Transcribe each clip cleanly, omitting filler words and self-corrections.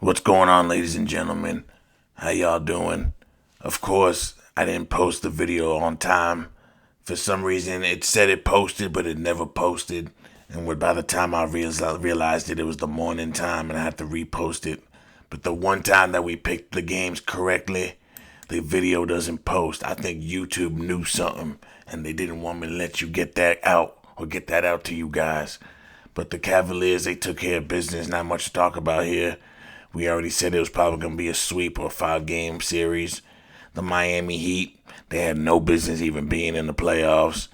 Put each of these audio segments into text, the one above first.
What's going on, ladies and gentlemen? How y'all doing? Of course, I didn't post the video on time. For some reason, it said it posted, but it never posted. And by the time I realized it was the morning time and I had to repost it. But the one time that we picked the games correctly, the video doesn't post. I think YouTube knew something and they didn't want me to let you get that out or get that out to you guys. But the Cavaliers, they took care of business. Not much to talk about here. We already said it was probably going to be a sweep or a 5-game series. The Miami Heat, they had no business even being in the playoffs.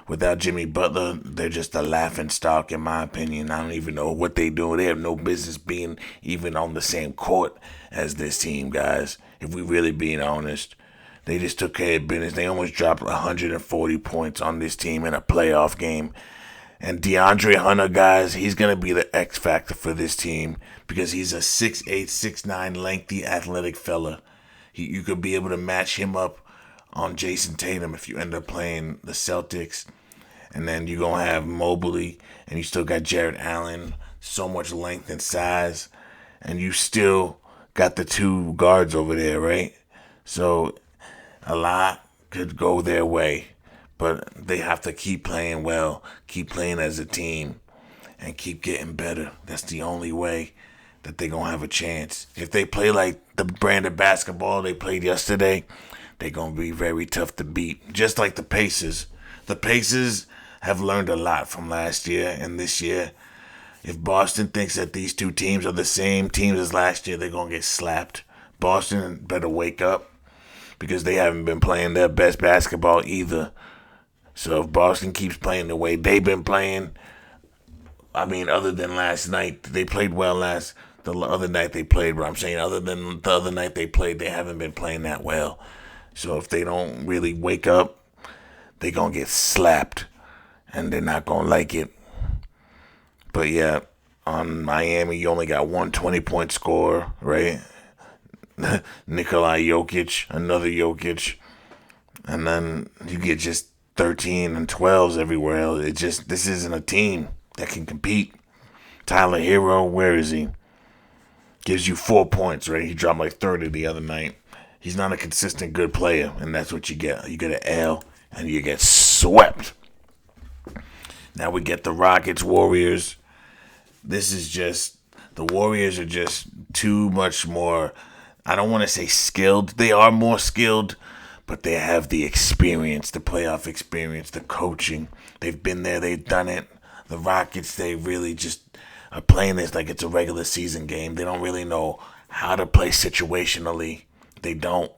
Without Jimmy Butler, they're just a laughing stock, in my opinion. I don't even know what they do. They have no business being even on the same court as this team, guys. If we really being honest, they just took care of business. They almost dropped 140 points on this team in a playoff game. And DeAndre Hunter, guys, he's going to be the X factor for this team because he's a 6'8", 6'9", lengthy, athletic fella. You could be able to match him up on Jason Tatum if you end up playing the Celtics. And then you're going to have Mobley, and you still got Jarrett Allen, so much length and size. And you still got the two guards over there, right? So a lot could go their way. But they have to keep playing well, keep playing as a team, and keep getting better. That's the only way that they're going to have a chance. If they play like the brand of basketball they played yesterday, they're going to be very tough to beat. Just like the Pacers. The Pacers have learned a lot from last year and this year. If Boston thinks that these two teams are the same teams as last year, they're going to get slapped. Boston better wake up because they haven't been playing their best basketball either. So if Boston keeps playing the way they've been playing, other than last night, they played well the other night they played, but I'm saying other than the other night they played, they haven't been playing that well. So if they don't really wake up, they're going to get slapped, and they're not going to like it. But yeah, on Miami, you only got one 20-point score, right? Nikola Jokic, another Jokic, and then you get just 13 and 12s everywhere else. This isn't a team that can compete. Tyler Hero, where is he? Gives you 4 points, right? He dropped like 30 the other night. He's not a consistent good player, and that's what you get. You get an L, and you get swept. Now we get the Rockets, Warriors. The Warriors are just too much more, I don't want to say skilled. They are more skilled, but they have the experience, the playoff experience, the coaching. They've been there, they've done it. The Rockets, they really just are playing this like it's a regular season game. They don't really know how to play situationally. They don't.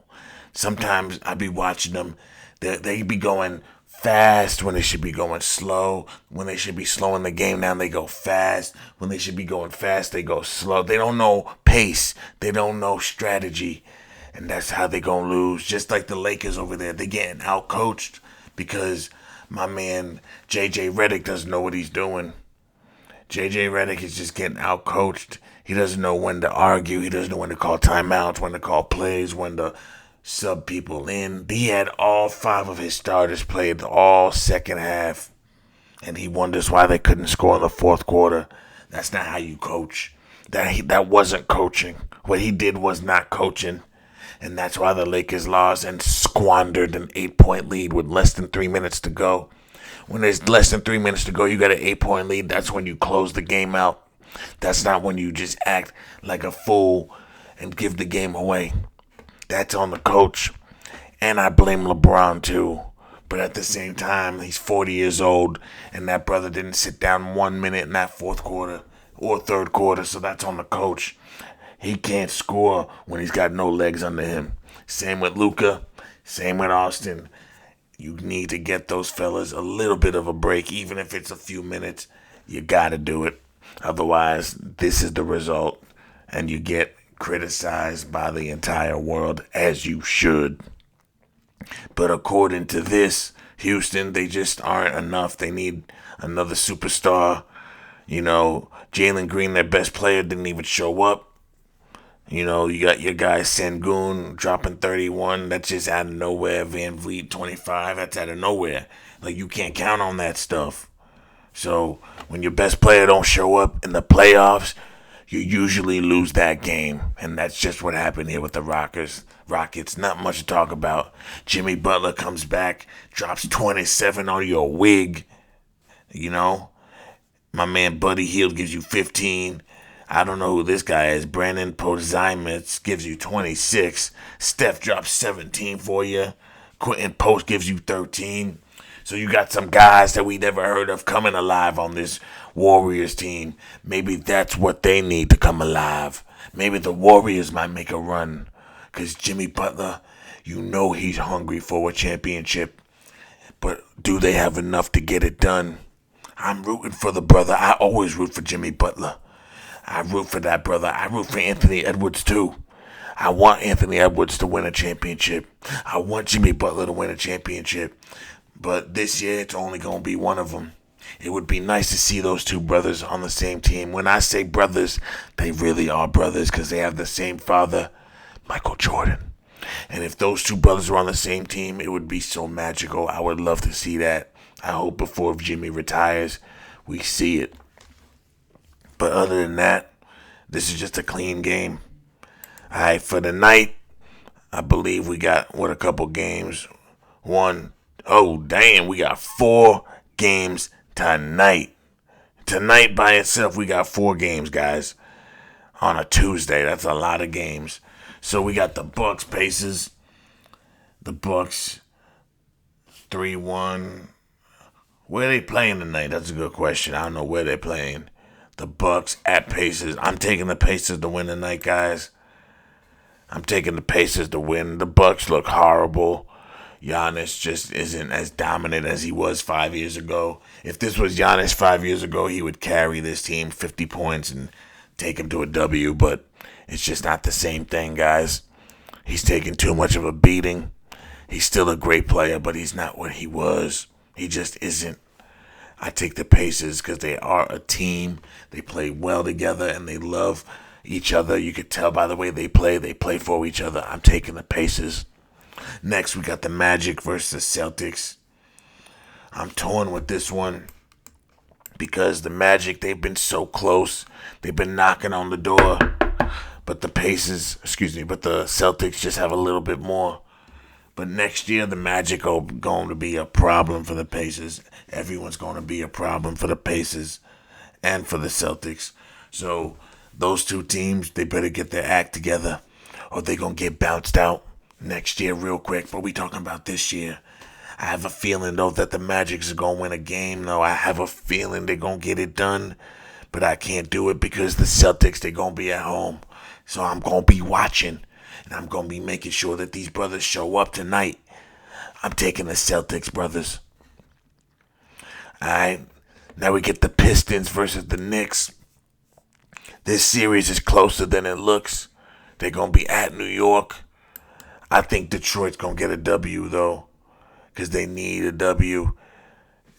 Sometimes I be watching them. They be going fast when they should be going slow. When they should be slowing the game down, they go fast. When they should be going fast, they go slow. They don't know pace. They don't know strategy. And that's how they gonna lose. Just like the Lakers over there, they getting out-coached because my man J.J. Redick doesn't know what he's doing. J.J. Redick is just getting out-coached. He doesn't know when to argue. He doesn't know when to call timeouts, when to call plays, when to sub people in. He had all 5 of his starters played all second half, and he wonders why they couldn't score in the fourth quarter. That's not how you coach. That wasn't coaching. What he did was not coaching. And that's why the Lakers lost and squandered an 8-point lead with less than 3 minutes to go. When there's less than 3 minutes to go, you got an 8-point lead. That's when you close the game out. That's not when you just act like a fool and give the game away. That's on the coach. And I blame LeBron too. But at the same time, he's 40 years old, and that brother didn't sit down 1 minute in that fourth quarter or third quarter, so that's on the coach. He can't score when he's got no legs under him. Same with Luka. Same with Austin. You need to get those fellas a little bit of a break, even if it's a few minutes. You got to do it. Otherwise, this is the result. And you get criticized by the entire world, as you should. But according to this, Houston, they just aren't enough. They need another superstar. Jalen Green, their best player, didn't even show up. You got your guy Sengun dropping 31. That's just out of nowhere. Van Vliet 25. That's out of nowhere. Like, you can't count on that stuff. So when your best player don't show up in the playoffs, you usually lose that game. And that's just what happened here with the Rockets. Not much to talk about. Jimmy Butler comes back, drops 27 on your wig. You know, my man Buddy Hield gives you 15. I don't know who this guy is. Brandon Podziemits gives you 26. Steph drops 17 for you. Quentin Post gives you 13. So you got some guys that we never heard of coming alive on this Warriors team. Maybe that's what they need to come alive. Maybe the Warriors might make a run. Because Jimmy Butler, you know he's hungry for a championship. But do they have enough to get it done? I'm rooting for the brother. I always root for Jimmy Butler. I root for that brother. I root for Anthony Edwards too. I want Anthony Edwards to win a championship. I want Jimmy Butler to win a championship. But this year, it's only going to be one of them. It would be nice to see those two brothers on the same team. When I say brothers, they really are brothers because they have the same father, Michael Jordan. And if those two brothers were on the same team, it would be so magical. I would love to see that. I hope before Jimmy retires, we see it. But other than that, this is just a clean game. All right, for the night, I believe we got, a couple games? We got 4 games tonight. Tonight by itself, we got 4 games, guys. On a Tuesday, that's a lot of games. So we got the Bucks Pacers. The Bucks 3-1. Where are they playing tonight? That's a good question. I don't know where they're playing. The Bucks at Pacers. I'm taking the Pacers to win tonight, guys. I'm taking the Pacers to win. The Bucks look horrible. Giannis just isn't as dominant as he was 5 years ago. If this was Giannis 5 years ago, he would carry this team 50 points and take him to a W, but it's just not the same thing, guys. He's taking too much of a beating. He's still a great player, but he's not what he was. He just isn't. I take the Pacers because they are a team. They play well together, and they love each other. You could tell by the way they play for each other. I'm taking the Pacers. Next, we got the Magic versus Celtics. I'm torn with this one because the Magic, they've been so close. They've been knocking on the door. But the Celtics just have a little bit more. But next year, the Magic are going to be a problem for the Pacers. Everyone's going to be a problem for the Pacers and for the Celtics. So those two teams, they better get their act together or they're going to get bounced out next year real quick. But we talking about this year. I have a feeling, though, that the Magic are going to win a game, though. I have a feeling they're going to get it done. But I can't do it because the Celtics, they're going to be at home. So I'm going to be watching. And I'm going to be making sure that these brothers show up tonight. I'm taking the Celtics, brothers. All right. Now we get the Pistons versus the Knicks. This series is closer than it looks. They're going to be at New York. I think Detroit's going to get a W, though, because they need a W.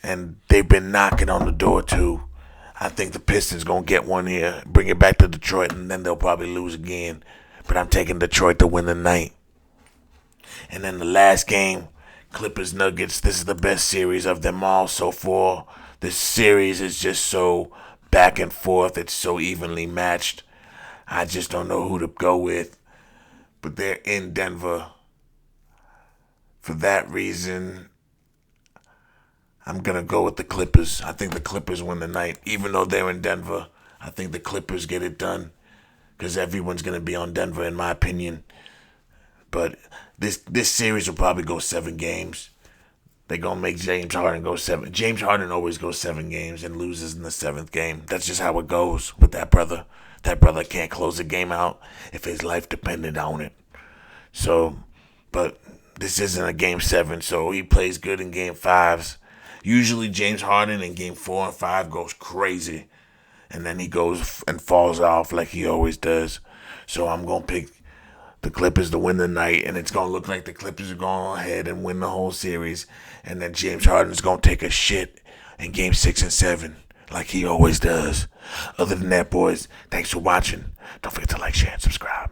And they've been knocking on the door, too. I think the Pistons going to get one here, bring it back to Detroit, and then they'll probably lose again. But I'm taking Detroit to win the night. And then the last game, Clippers Nuggets. This is the best series of them all so far. This series is just so back and forth. It's so evenly matched. I just don't know who to go with. But they're in Denver. For that reason, I'm going to go with the Clippers. I think the Clippers win the night. Even though they're in Denver, I think the Clippers get it done. Because everyone's going to be on Denver, in my opinion. But this series will probably go 7 games. They're going to make James Harden go 7. James Harden always goes 7 games and loses in the 7th game. That's just how it goes with that brother. That brother can't close a game out if his life depended on it. So, but this isn't a game 7, so he plays good in game 5s. Usually James Harden in game 4 and 5 goes crazy. And then he goes and falls off like he always does. So I'm going to pick the Clippers to win the night. And it's going to look like the Clippers are going ahead and win the whole series. And then James Harden's going to take a shit in game 6 and 7 like he always does. Other than that, boys, thanks for watching. Don't forget to like, share, and subscribe.